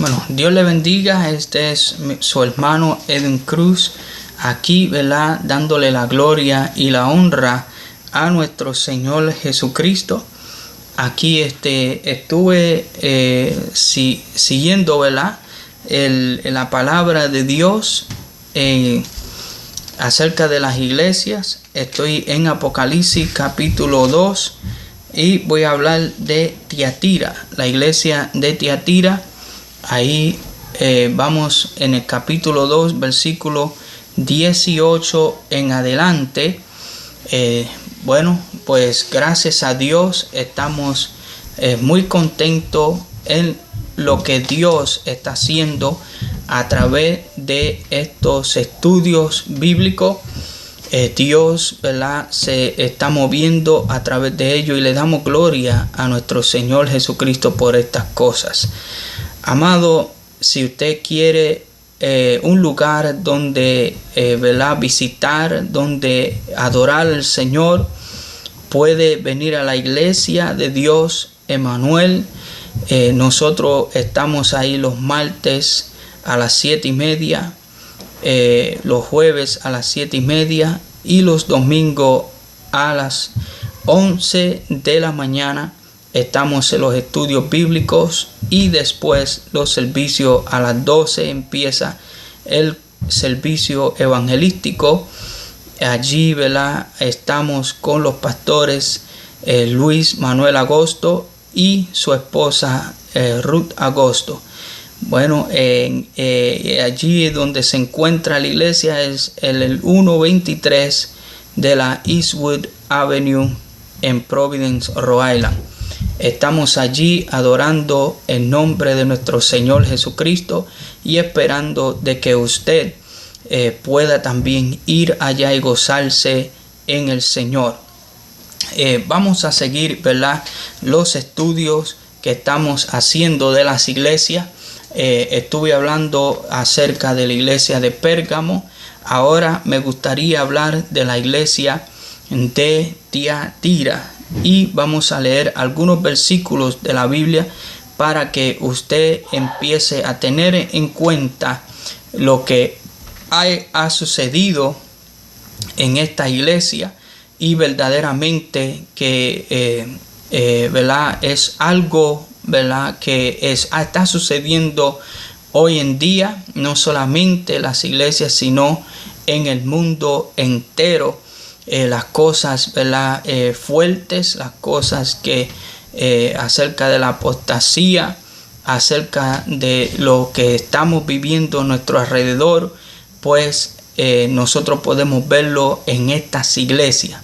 Bueno, Dios le bendiga. Este es su hermano Edwin Cruz, aquí, ¿verdad?, dándole la gloria y la honra a nuestro Señor Jesucristo. Aquí estuve siguiendo, ¿verdad?, la palabra de Dios acerca de las iglesias. Estoy en Apocalipsis capítulo 2 y voy a hablar de Tiatira, la iglesia de Tiatira. Ahí vamos en el capítulo 2, versículo 18 en adelante. Bueno, pues gracias a Dios estamos muy contentos en lo que Dios está haciendo a través de estos estudios bíblicos. Dios, ¿verdad?, se está moviendo a través de ello y le damos gloria a nuestro Señor Jesucristo por estas cosas. Amado, si usted quiere un lugar donde ¿verdad?, visitar, donde adorar al Señor, puede venir a la iglesia de Dios Emmanuel. Nosotros estamos ahí los martes a las 7:30, los jueves a las 7:30 y los domingos a las 11 de la mañana. Estamos en los estudios bíblicos y después los servicios a las 12 empieza el servicio evangelístico. Allí, ¿verdad?, estamos con los pastores Luis Manuel Agosto y su esposa Ruth Agosto. Bueno, allí donde se encuentra la iglesia es el 123 de la Eastwood Avenue en Providence, Rhode Island. Estamos allí adorando el nombre de nuestro Señor Jesucristo y esperando de que usted pueda también ir allá y gozarse en el Señor. Vamos a seguir, ¿verdad?, los estudios que estamos haciendo de las iglesias. Estuve hablando acerca de la iglesia de Pérgamo. Ahora me gustaría hablar de la iglesia de Tiatira. Y vamos a leer algunos versículos de la Biblia para que usted empiece a tener en cuenta lo que ha sucedido en esta iglesia y verdaderamente que ¿verdad?, es algo, ¿verdad?, que está sucediendo hoy en día, no solamente en las iglesias sino en el mundo entero. Las cosas, ¿verdad?, fuertes, las cosas que acerca de la apostasía, acerca de lo que estamos viviendo a nuestro alrededor, pues nosotros podemos verlo en estas iglesias.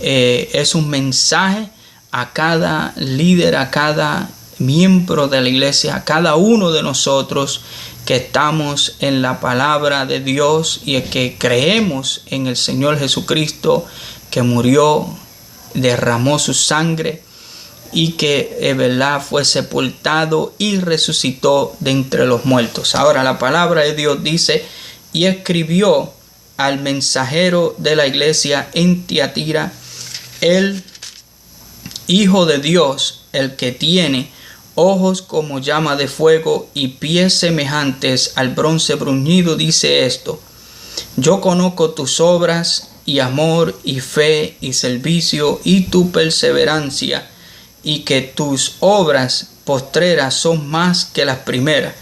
Es un mensaje a cada líder, a cada miembro de la iglesia, a cada uno de nosotros que estamos en la palabra de Dios y que creemos en el Señor Jesucristo, que murió, derramó su sangre y que ¿verdad?, fue sepultado y resucitó de entre los muertos. Ahora la palabra de Dios dice: y escribió al mensajero de la iglesia en Tiatira, el Hijo de Dios, el que tiene ojos como llama de fuego y pies semejantes al bronce bruñido, dice esto: yo conozco tus obras y amor y fe y servicio y tu perseverancia, y que tus obras postreras son más que las primeras,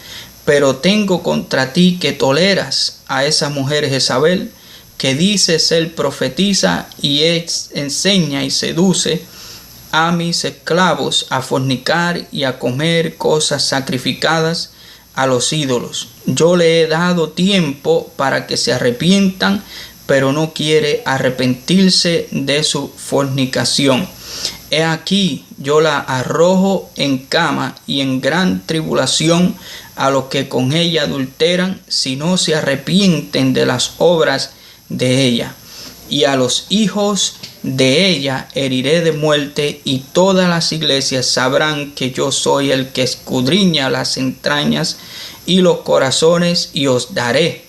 pero tengo contra ti que toleras a esa mujer Jezabel, que dice ser profetisa y enseña y seduce a mis esclavos a fornicar y a comer cosas sacrificadas a los ídolos. Yo le he dado tiempo para que se arrepientan, pero no quiere arrepentirse de su fornicación. He aquí, yo la arrojo en cama y en gran tribulación a los que con ella adulteran, si no se arrepienten de las obras de ella. Y a los hijos de ella heriré de muerte, y todas las iglesias sabrán que yo soy el que escudriña las entrañas y los corazones, y os daré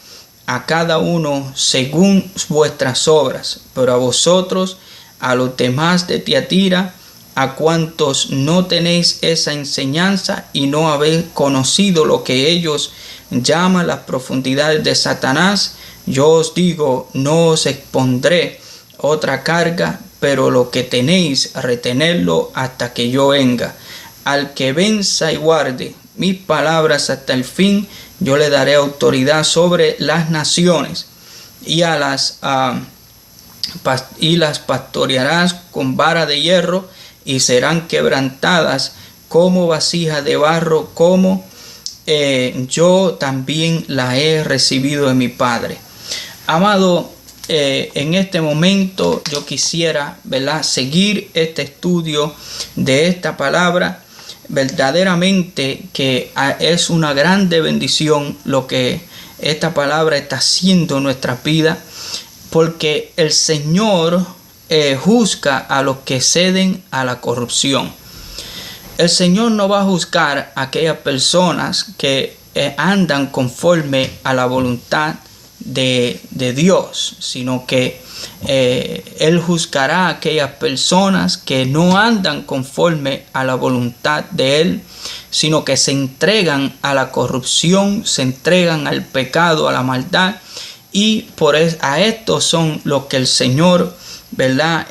a cada uno según vuestras obras. Pero a vosotros, a los demás de Tiatira, a cuantos no tenéis esa enseñanza y no habéis conocido lo que ellos llaman las profundidades de Satanás, yo os digo, no os expondré otra carga, pero lo que tenéis, retenerlo hasta que yo venga. Al que venza y guarde mis palabras hasta el fin, yo le daré autoridad sobre las naciones y las pastorearás con vara de hierro y serán quebrantadas como vasijas de barro, como yo también la he recibido de mi Padre. Amado, en este momento yo quisiera, ¿verdad?, seguir este estudio de esta palabra. Verdaderamente que es una grande bendición lo que esta palabra está haciendo en nuestra vida, porque el Señor juzga a los que ceden a la corrupción. El Señor no va a juzgar a aquellas personas que andan conforme a la voluntad de Dios, sino que Él juzgará a aquellas personas que no andan conforme a la voluntad de Él, sino que se entregan a la corrupción, se entregan al pecado, a la maldad, y a estos son los que el Señor, ¿verdad?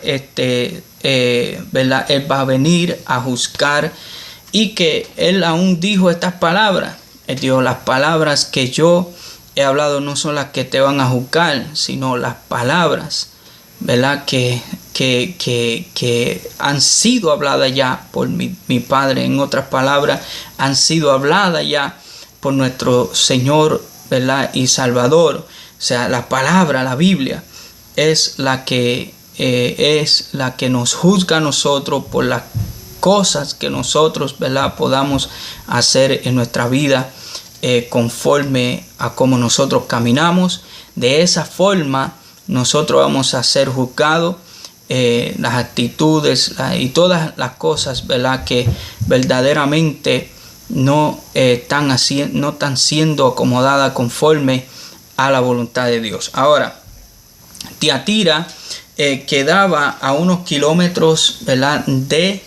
¿verdad? Él va a venir a juzgar, y que Él aún dijo estas palabras. Él dijo: las palabras que yo he hablado no son las que te van a juzgar, sino las palabras, ¿verdad?, que han sido habladas ya por mi Padre. En otras palabras, han sido habladas ya por nuestro Señor, ¿verdad?, y Salvador. O sea, la palabra, la Biblia, es la que nos juzga a nosotros por las cosas que nosotros, ¿verdad?, podamos hacer en nuestra vida conforme a cómo nosotros caminamos. De esa forma nosotros vamos a ser juzgados. Las actitudes y todas las cosas, ¿verdad?, que verdaderamente no están siendo acomodadas conforme a la voluntad de Dios. Ahora, Tiatira quedaba a unos kilómetros, ¿verdad?, de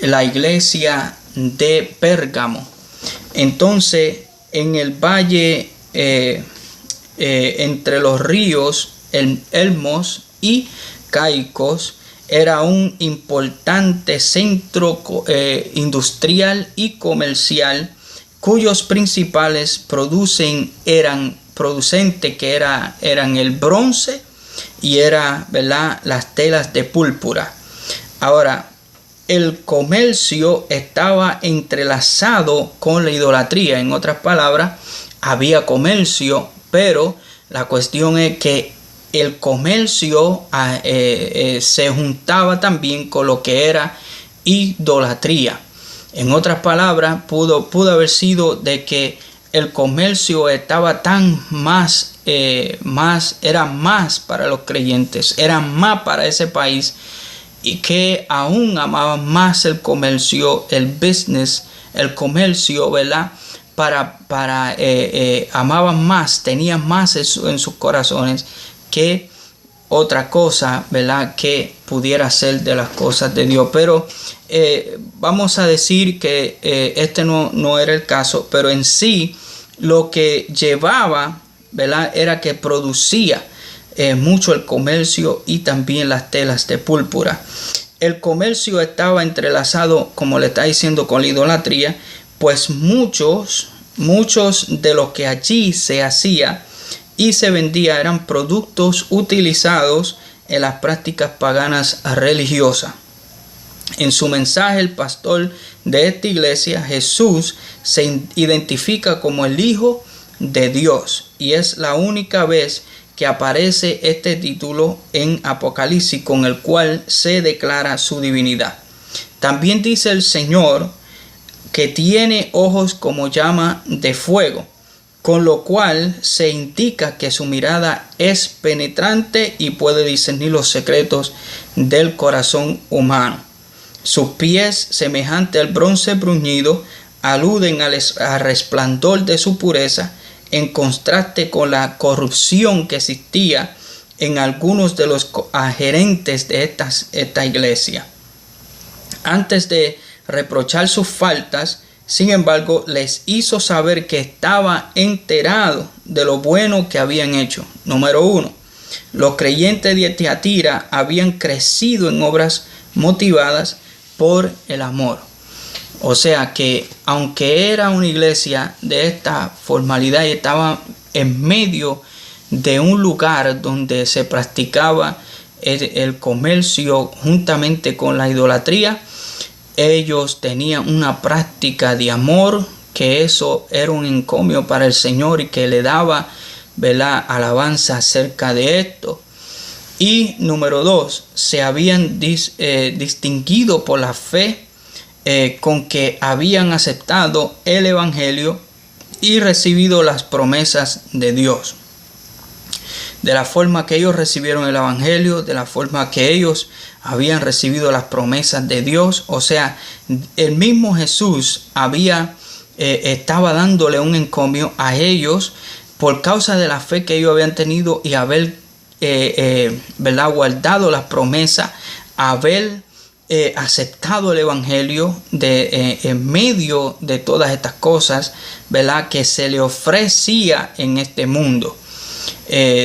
la iglesia de Pérgamo. Entonces, en el valle entre los ríos Elmos y Caicos, era un importante centro industrial y comercial, cuyos principales eran el bronce y ¿verdad?, las telas de púrpura. Ahora, el comercio estaba entrelazado con la idolatría. En otras palabras, había comercio, pero la cuestión es que el comercio se juntaba también con lo que era idolatría. En otras palabras, pudo haber sido de que el comercio estaba era más para los creyentes, era más para ese país, y que aún amaban más el comercio, el business, el comercio, ¿verdad? Amaban más, tenían más en sus corazones que otra cosa, ¿verdad?, que pudiera ser de las cosas de Dios. Pero vamos a decir que este no era el caso, pero en sí lo que llevaba, ¿verdad?, era que producía mucho el comercio y también las telas de púrpura. El comercio estaba entrelazado, como le está diciendo, con la idolatría, pues muchos de lo que allí se hacía y se vendía eran productos utilizados en las prácticas paganas religiosas. En su mensaje, el pastor de esta iglesia, Jesús, se identifica como el Hijo de Dios, y es la única vez que aparece este título en Apocalipsis, con el cual se declara su divinidad. También dice el Señor que tiene ojos como llama de fuego, con lo cual se indica que su mirada es penetrante y puede discernir los secretos del corazón humano. Sus pies, semejantes al bronce bruñido, aluden al resplandor de su pureza, en contraste con la corrupción que existía en algunos de los gerentes de esta iglesia. Antes de reprochar sus faltas, sin embargo, les hizo saber que estaba enterado de lo bueno que habían hecho. Número 1. Los creyentes de Tiatira habían crecido en obras motivadas por el amor. O sea que aunque era una iglesia de esta formalidad y estaba en medio de un lugar donde se practicaba el comercio juntamente con la idolatría, ellos tenían una práctica de amor, que eso era un encomio para el Señor y que le daba, ¿verdad?, alabanza acerca de esto. Y número 2, se habían distinguido por la fe con que habían aceptado el Evangelio y recibido las promesas de Dios. De la forma que ellos recibieron el Evangelio, de la forma que ellos habían recibido las promesas de Dios, o sea, el mismo Jesús estaba dándole un encomio a ellos por causa de la fe que ellos habían tenido y haber ¿verdad?, guardado las promesas, haber aceptado el Evangelio en medio de todas estas cosas, ¿verdad?, que se le ofrecía en este mundo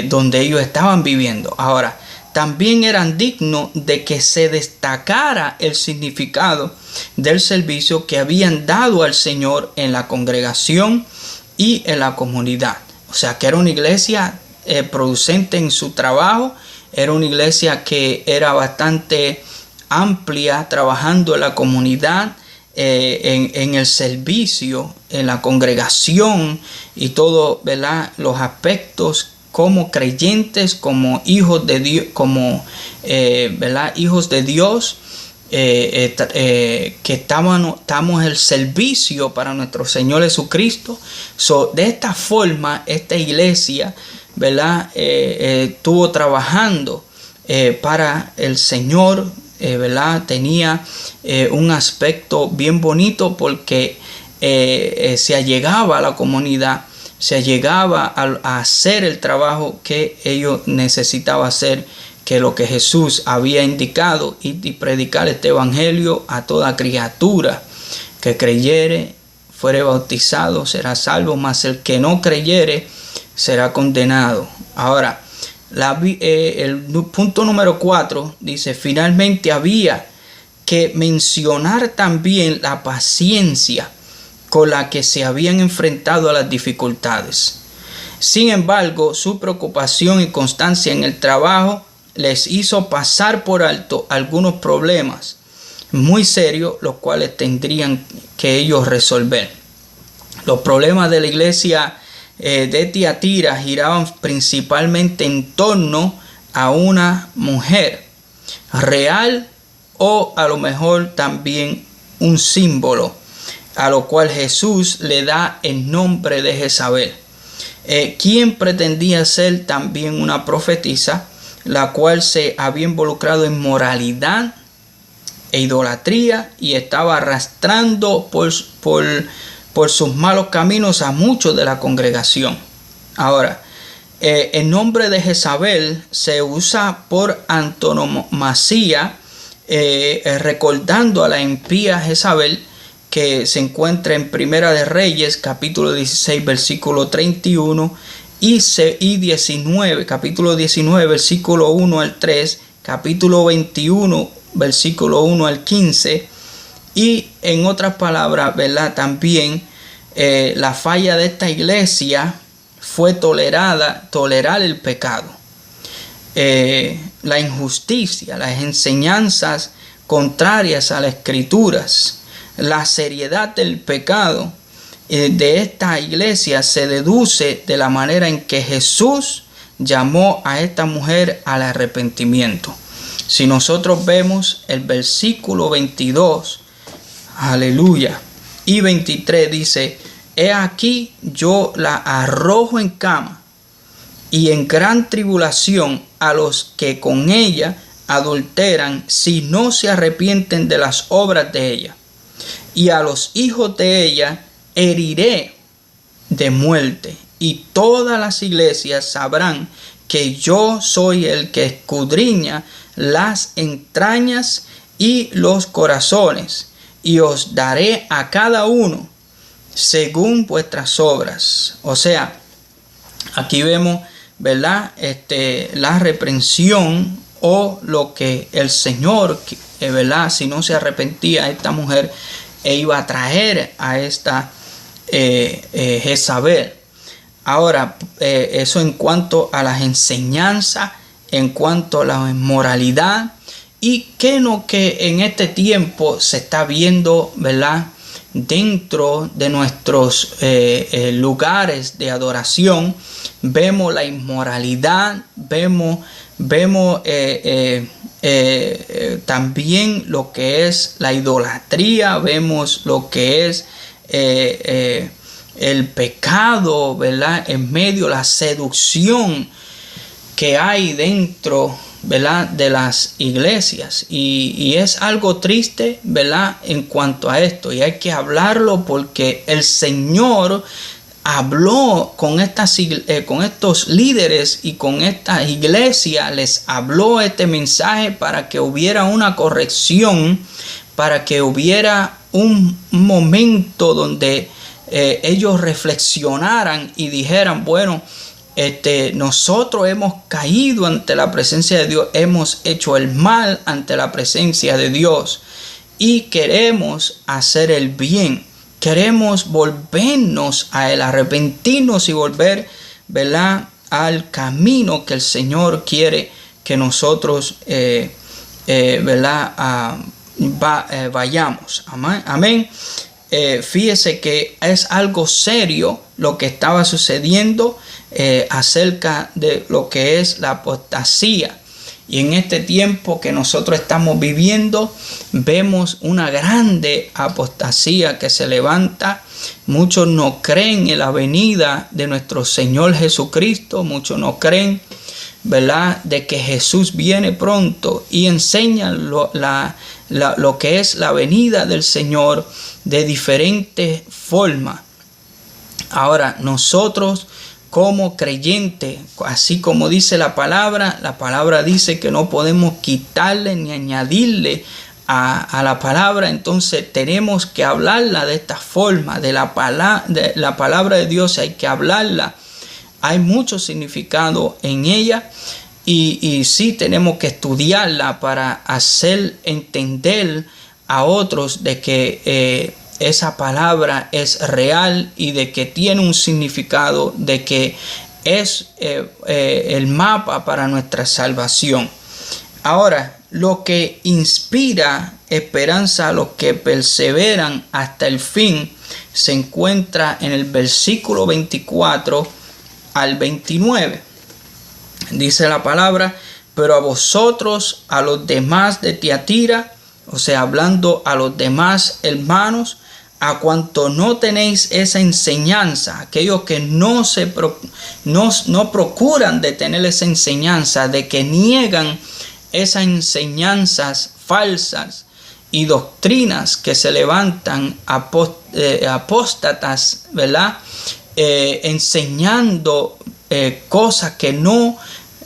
donde ellos estaban viviendo. Ahora, también eran dignos de que se destacara el significado del servicio que habían dado al Señor en la congregación y en la comunidad. O sea, que era una iglesia producente en su trabajo, era una iglesia que era bastante amplia, trabajando en la comunidad, en el servicio, en la congregación y todo, ¿verdad?, los aspectos como creyentes, como hijos de Dios, como ¿verdad?, hijos de Dios, que estamos en el servicio para nuestro Señor Jesucristo. De esta forma, esta iglesia, ¿verdad?, estuvo trabajando para el Señor, ¿verdad? Tenía un aspecto bien bonito porque se allegaba a la comunidad, se allegaba a hacer el trabajo que ellos necesitaban hacer, que lo que Jesús había indicado, y predicar este evangelio a toda criatura que creyere, fuere bautizado, será salvo, mas el que no creyere será condenado. Ahora, el punto número 4 dice: finalmente había que mencionar también la paciencia con la que se habían enfrentado a las dificultades. Sin embargo, su preocupación y constancia en el trabajo les hizo pasar por alto algunos problemas muy serios, los cuales tendrían que ellos resolver. Los problemas de la iglesia de Tiatira giraban principalmente en torno a una mujer real, o a lo mejor también un símbolo, a lo cual Jesús le da el nombre de Jezabel, quien pretendía ser también una profetisa, la cual se había involucrado en moralidad e idolatría y estaba arrastrando por sus malos caminos a muchos de la congregación. Ahora, el nombre de Jezabel se usa por antonomasia, recordando a la impía Jezabel, que se encuentra en Primera de Reyes, capítulo 16, versículo 31, y 19, capítulo 19, versículo 1 al 3, capítulo 21, versículo 1 al 15, y en otras palabras, ¿verdad?, también la falla de esta iglesia fue tolerar el pecado, la injusticia, las enseñanzas contrarias a las escrituras, la seriedad del pecado de esta iglesia se deduce de la manera en que Jesús llamó a esta mujer al arrepentimiento. Si nosotros vemos el versículo 22, aleluya, y 23 dice: he aquí yo la arrojo en cama y en gran tribulación a los que con ella adulteran, si no se arrepienten de las obras de ella. Y a los hijos de ella heriré de muerte, y todas las iglesias sabrán que yo soy el que escudriña las entrañas y los corazones, y os daré a cada uno según vuestras obras. O sea, aquí vemos, ¿verdad? La reprensión o lo que el Señor, ¿verdad? Si no se arrepentía esta mujer, iba a traer a esta Jezabel. Ahora, eso en cuanto a las enseñanzas, en cuanto a la inmoralidad, y que en este tiempo se está viendo, ¿verdad? Dentro de nuestros lugares de adoración, vemos la inmoralidad, vemos también lo que es la idolatría, vemos lo que es el pecado, ¿verdad? En medio de la seducción que hay dentro, ¿verdad? De las iglesias, y es algo triste, ¿verdad? En cuanto a esto, y hay que hablarlo porque el Señor habló con estos líderes y con esta iglesia, les habló este mensaje para que hubiera una corrección, para que hubiera un momento donde ellos reflexionaran y dijeran, bueno, nosotros hemos caído ante la presencia de Dios, hemos hecho el mal ante la presencia de Dios y queremos hacer el bien, queremos volvernos a Él, arrepentirnos y volver, ¿verdad?, al camino que el Señor quiere que nosotros ¿verdad?, vayamos. Amén. Fíjese que es algo serio lo que estaba sucediendo acerca de lo que es la apostasía. Y en este tiempo que nosotros estamos viviendo, vemos una grande apostasía que se levanta. Muchos no creen en la venida de nuestro Señor Jesucristo. Muchos no creen, ¿verdad?, de que Jesús viene pronto, y enseñan lo que es la venida del Señor de diferentes formas. Ahora, nosotros como creyentes, así como dice la palabra dice que no podemos quitarle ni añadirle a la palabra. Entonces tenemos que hablarla de esta forma, de la palabra de Dios hay que hablarla. Hay mucho significado en ella, y sí tenemos que estudiarla para hacer entender a otros de que esa palabra es real y de que tiene un significado, de que es el mapa para nuestra salvación. Ahora, lo que inspira esperanza a los que perseveran hasta el fin se encuentra en el versículo 24 al 29. Dice la palabra: pero a vosotros, a los demás de Tiatira, o sea, hablando a los demás hermanos, a cuanto no tenéis esa enseñanza, aquellos que no procuran de tener esa enseñanza, de que niegan esas enseñanzas falsas y doctrinas que se levantan apóstatas, ¿verdad?, enseñando cosas que no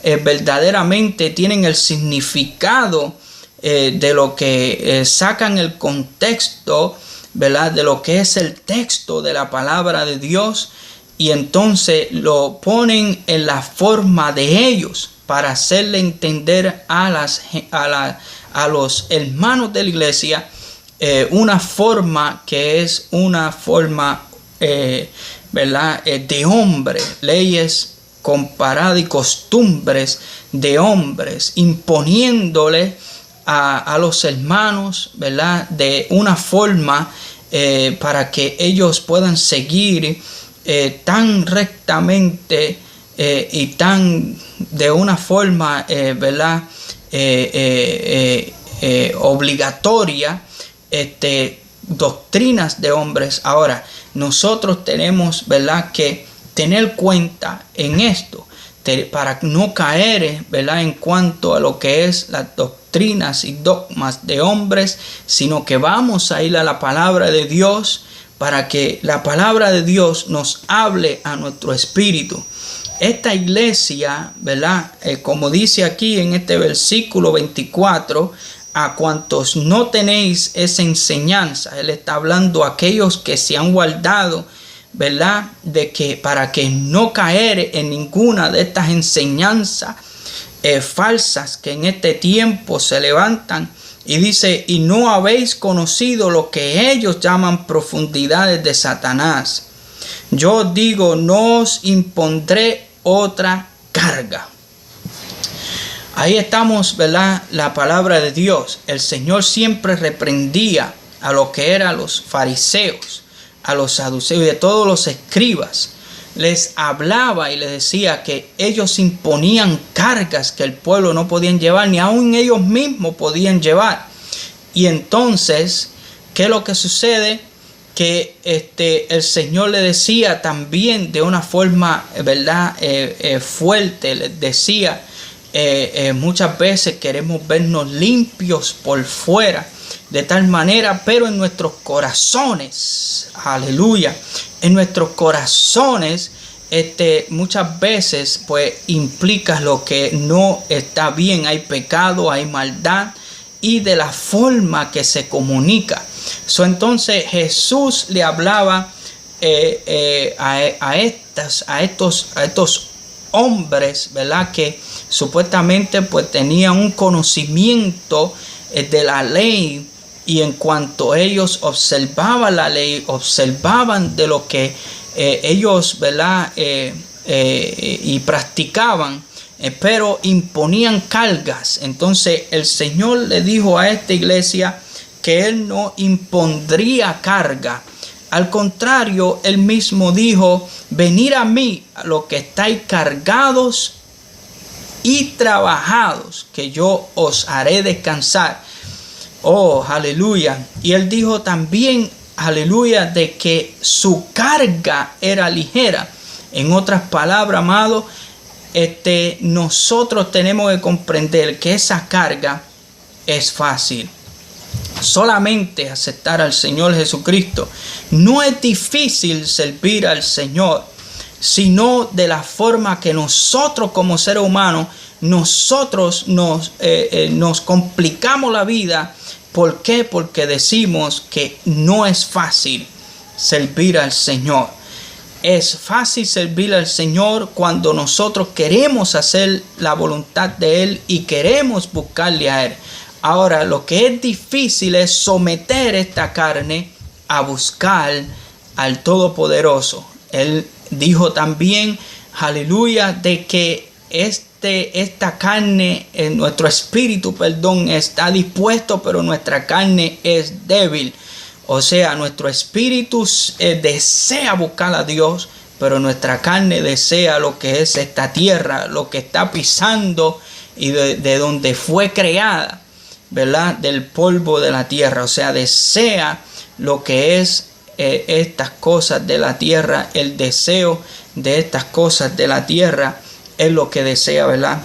verdaderamente tienen el significado de lo que sacan el contexto, ¿verdad?, de lo que es el texto de la palabra de Dios, y entonces lo ponen en la forma de ellos para hacerle entender a los hermanos de la iglesia una forma que es una forma ¿verdad?, de hombre, leyes comparadas y costumbres de hombres, imponiéndole a los hermanos, ¿verdad?, de una forma para que ellos puedan seguir tan rectamente y tan de una forma ¿verdad?, obligatoria, doctrinas de hombres. Ahora, nosotros tenemos, ¿verdad?, que tener cuenta en esto para no caer, ¿verdad?, en cuanto a lo que es las doctrinas y dogmas de hombres, sino que vamos a ir a la palabra de Dios para que la palabra de Dios nos hable a nuestro espíritu. Esta iglesia, ¿verdad?, como dice aquí en este versículo 24, a cuantos no tenéis esa enseñanza. Él está hablando a aquellos que se han guardado, ¿verdad? De que para que no caer en ninguna de estas enseñanzas falsas que en este tiempo se levantan. Y dice, y no habéis conocido lo que ellos llaman profundidades de Satanás. Yo os digo, no os impondré otra carga. Ahí estamos, ¿verdad? La palabra de Dios. El Señor siempre reprendía a lo que eran los fariseos, a los saduceos y a todos los escribas. Les hablaba y les decía que ellos imponían cargas que el pueblo no podían llevar, ni aun ellos mismos podían llevar. Y entonces, ¿qué es lo que sucede? Que el Señor le decía también de una forma, ¿verdad? Fuerte, les decía, muchas veces queremos vernos limpios por fuera, de tal manera, pero en nuestros corazones, aleluya, en nuestros corazones, muchas veces pues implica lo que no está bien, hay pecado, hay maldad, y de la forma que se comunica. Entonces Jesús le hablaba a estos hombres, ¿verdad? Que supuestamente pues tenían un conocimiento de la ley, y en cuanto ellos observaban la ley, observaban de lo que ellos, ¿verdad? Y practicaban, pero imponían cargas. Entonces el Señor le dijo a esta iglesia que Él no impondría carga. Al contrario, Él mismo dijo, venid a mí, a los que estáis cargados y trabajados, que yo os haré descansar. Oh, aleluya. Y Él dijo también, aleluya, de que su carga era ligera. En otras palabras, amado, nosotros tenemos que comprender que esa carga es fácil. Solamente aceptar al Señor Jesucristo. No es difícil servir al Señor, sino de la forma que nosotros como seres humanos, nosotros nos complicamos la vida. ¿Por qué? Porque decimos que no es fácil servir al Señor. Es fácil servir al Señor cuando nosotros queremos hacer la voluntad de Él y queremos buscarle a Él. Ahora, lo que es difícil es someter esta carne a buscar al Todopoderoso. Él dijo también, aleluya, de que esta carne, nuestro espíritu, está dispuesto, pero nuestra carne es débil. O sea, nuestro espíritu desea buscar a Dios, pero nuestra carne desea lo que es esta tierra, lo que está pisando y de donde fue creada, ¿verdad? Del polvo de la tierra. O sea, desea lo que es estas cosas de la tierra. El deseo de estas cosas de la tierra es lo que desea, ¿verdad?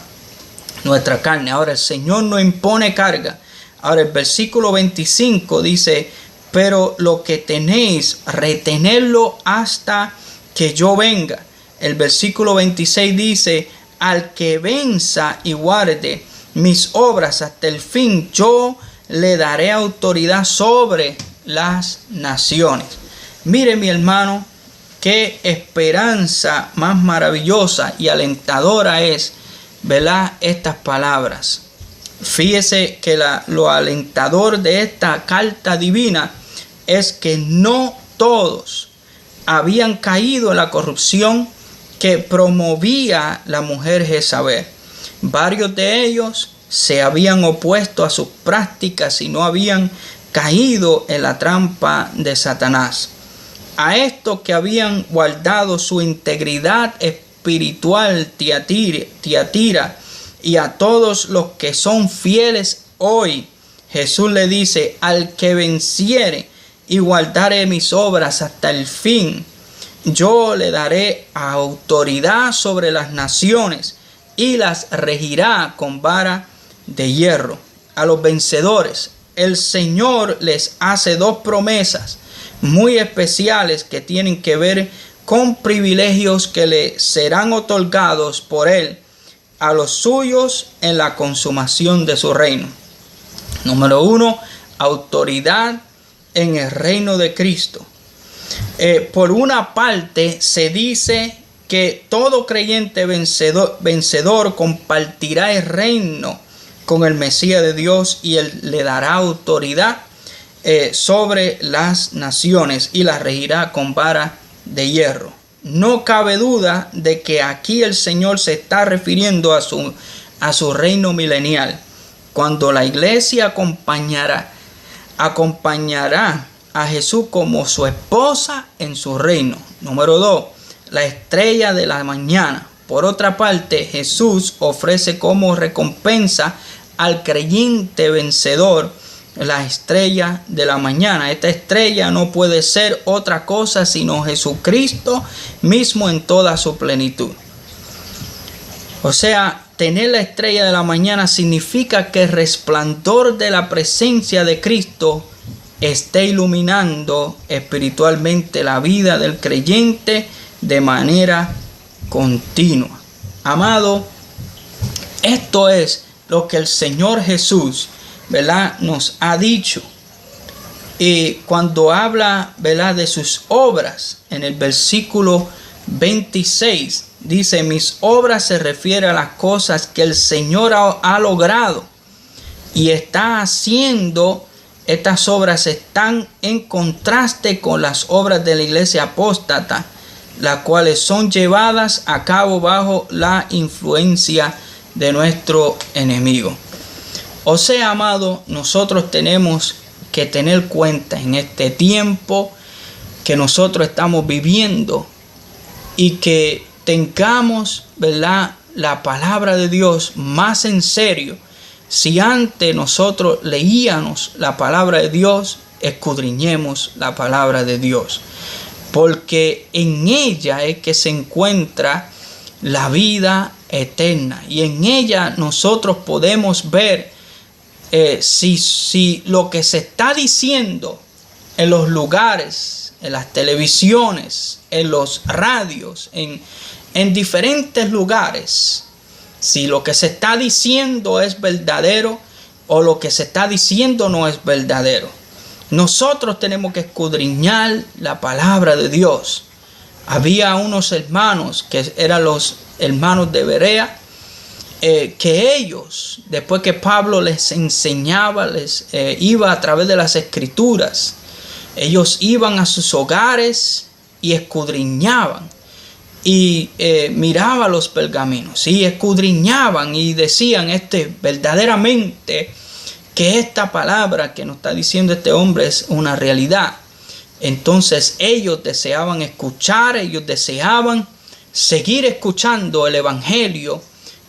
Nuestra carne. Ahora el Señor no impone carga. Ahora el versículo 25 dice, pero lo que tenéis, retenerlo hasta que yo venga. El versículo 26 dice, al que venza y guarde mis obras hasta el fin, yo le daré autoridad sobre las naciones. Mire, mi hermano, qué esperanza más maravillosa y alentadora es, ¿verdad? Estas palabras. Fíjese que lo alentador de esta carta divina es que no todos habían caído en la corrupción que promovía la mujer Jezabel. Varios de ellos se habían opuesto a sus prácticas y no habían caído en la trampa de Satanás. A estos que habían guardado su integridad espiritual, Tiatira, y a todos los que son fieles hoy, Jesús le dice, al que venciere y guardare mis obras hasta el fin, yo le daré autoridad sobre las naciones y las regirá con vara de hierro. A los vencedores, el Señor les hace dos promesas muy especiales que tienen que ver con privilegios que le serán otorgados por Él a los suyos en la consumación de su reino. Número 1, autoridad en el reino de Cristo. Por una parte, se dice que todo creyente vencedor compartirá el reino con el Mesías de Dios, y él le dará autoridad sobre las naciones y las regirá con vara de hierro. No cabe duda de que aquí el Señor se está refiriendo a su reino milenial, cuando la iglesia acompañará a Jesús como su esposa en su reino. Número 2, la estrella de la mañana. Por otra parte, Jesús ofrece como recompensa al creyente vencedor la estrella de la mañana. Esta estrella no puede ser otra cosa sino Jesucristo mismo en toda su plenitud. O sea, tener la estrella de la mañana significa que el resplandor de la presencia de Cristo esté iluminando espiritualmente la vida del creyente de manera continua. Amado, esto es lo que el Señor Jesús, ¿verdad?, nos ha dicho. Y cuando habla, ¿verdad?, de sus obras, en el versículo 26, dice: mis obras se refiere a las cosas que el Señor ha logrado y está haciendo. Estas obras están en contraste con las obras de la iglesia apóstata, las cuales son llevadas a cabo bajo la influencia de nuestro enemigo. O sea, amado, nosotros tenemos que tener cuenta en este tiempo que nosotros estamos viviendo, y que tengamos, ¿verdad?, la palabra de Dios más en serio. Si antes nosotros leíamos la palabra de Dios, escudriñemos la palabra de Dios, porque en ella es que se encuentra la vida eterna, y en ella nosotros podemos ver si lo que se está diciendo en los lugares, en las televisiones, en los radios, en diferentes lugares, si lo que se está diciendo es verdadero o lo que se está diciendo no es verdadero. Nosotros tenemos que escudriñar la palabra de Dios. Había unos hermanos que eran los hermanos de Berea, que ellos, después que Pablo les enseñaba, iba a través de las escrituras, ellos iban a sus hogares y escudriñaban y miraban los pergaminos y escudriñaban y decían: verdaderamente que esta palabra que nos está diciendo este hombre es una realidad. Entonces ellos deseaban escuchar, ellos deseaban seguir escuchando el evangelio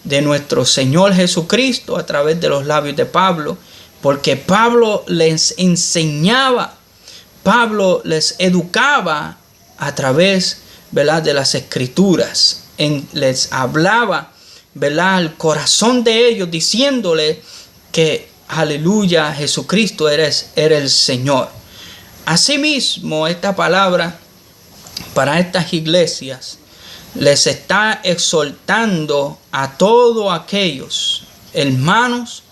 de nuestro Señor Jesucristo a través de los labios de Pablo, porque Pablo les enseñaba, Pablo les educaba a través, ¿verdad?, de las escrituras. Les hablaba, ¿verdad?, al corazón de ellos, diciéndole que aleluya, Jesucristo era el Señor. Asimismo, esta palabra para estas iglesias les está exhortando a todos aquellos hermanos,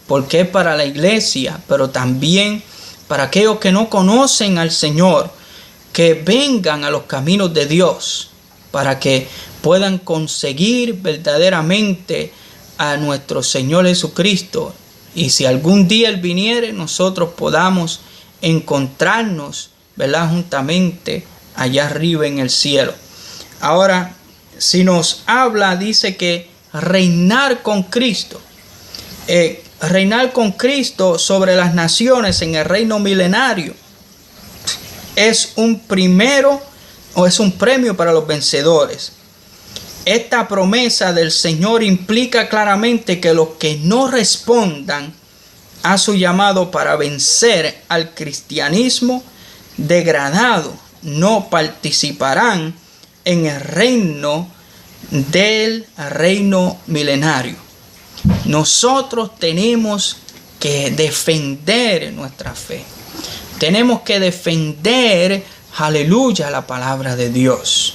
porque es para la iglesia, pero también para aquellos que no conocen al Señor, que vengan a los caminos de Dios para que puedan conseguir verdaderamente a nuestro Señor Jesucristo. Y si algún día Él viniere, nosotros podamos encontrarnos, ¿verdad?, juntamente allá arriba en el cielo. Ahora, si nos habla, dice que reinar con Cristo. Reinar con Cristo sobre las naciones en el reino milenario es un premio para los vencedores. Esta promesa del Señor implica claramente que los que no respondan a su llamado para vencer al cristianismo degradado no participarán en el reino milenario. Nosotros tenemos que defender nuestra fe. Tenemos que defender, aleluya, la palabra de Dios.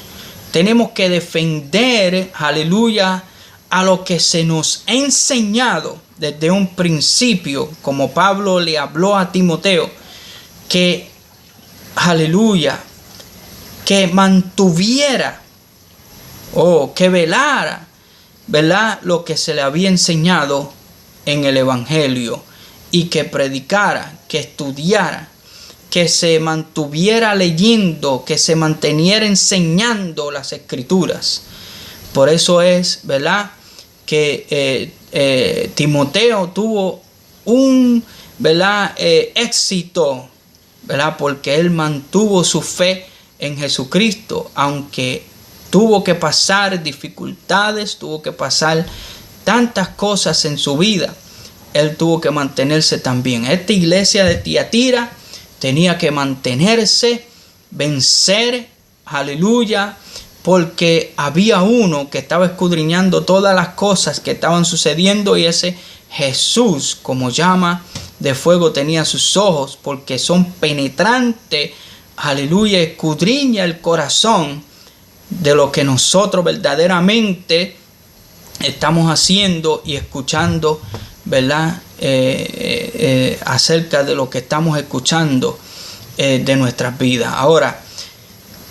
Tenemos que defender, aleluya, a lo que se nos ha enseñado desde un principio, como Pablo le habló a Timoteo, que, aleluya, que mantuviera que velara, ¿verdad?, lo que se le había enseñado en el Evangelio, y que predicara, que estudiara, que se mantuviera leyendo, que se manteniera enseñando las Escrituras. Por eso es, ¿verdad?, que Timoteo tuvo un, ¿verdad?, éxito, ¿verdad?, porque él mantuvo su fe en Jesucristo, aunque tuvo que pasar dificultades, tuvo que pasar tantas cosas en su vida. Él tuvo que mantenerse también. Esta iglesia de Tiatira tenía que mantenerse, vencer, aleluya, porque había uno que estaba escudriñando todas las cosas que estaban sucediendo, y ese Jesús, como llama de fuego, tenía sus ojos, porque son penetrantes, aleluya, escudriña el corazón de lo que nosotros verdaderamente estamos haciendo y escuchando, ¿verdad?, acerca de lo que estamos escuchando de nuestras vidas. Ahora,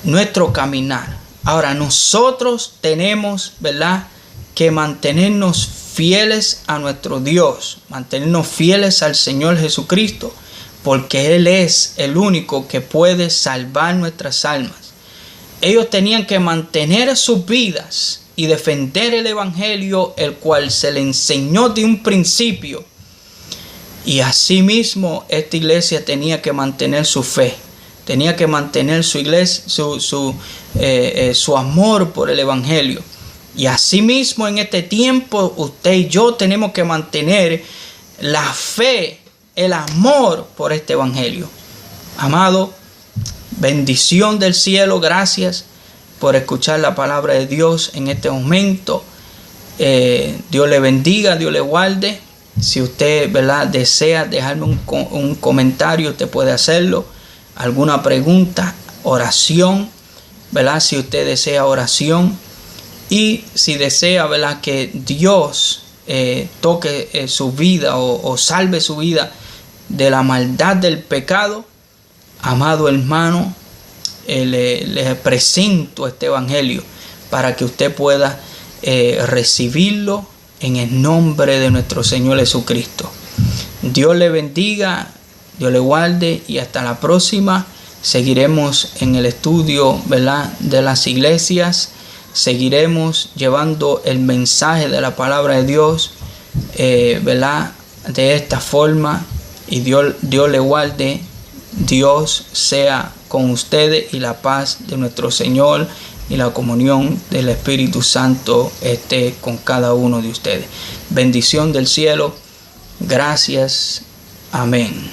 nuestro caminar. Ahora, nosotros tenemos, ¿verdad?, que mantenernos fieles a nuestro Dios, mantenernos fieles al Señor Jesucristo, porque Él es el único que puede salvar nuestras almas. Ellos tenían que mantener sus vidas y defender el Evangelio, el cual se le enseñó de un principio. Y asimismo, esta iglesia tenía que mantener su fe, tenía que mantener su iglesia, su amor por el Evangelio. Y asimismo, en este tiempo, usted y yo tenemos que mantener la fe, el amor por este Evangelio. Amado, bendición del cielo, gracias por escuchar la palabra de Dios en este momento. Dios le bendiga, Dios le guarde. Si usted, ¿verdad?, desea dejarme un comentario, usted puede hacerlo. Alguna pregunta, oración, ¿verdad?, si usted desea oración. Y si desea, ¿verdad?, que Dios toque su vida o salve su vida de la maldad del pecado, amado hermano, le presento este evangelio para que usted pueda recibirlo en el nombre de nuestro Señor Jesucristo. Dios le bendiga, Dios le guarde, y hasta la próxima. Seguiremos en el estudio, ¿verdad?, de las iglesias. Seguiremos llevando el mensaje de la palabra de Dios, ¿verdad?, de esta forma. Y Dios le guarde. Dios sea con ustedes, y la paz de nuestro Señor y la comunión del Espíritu Santo esté con cada uno de ustedes. Bendición del cielo. Gracias. Amén.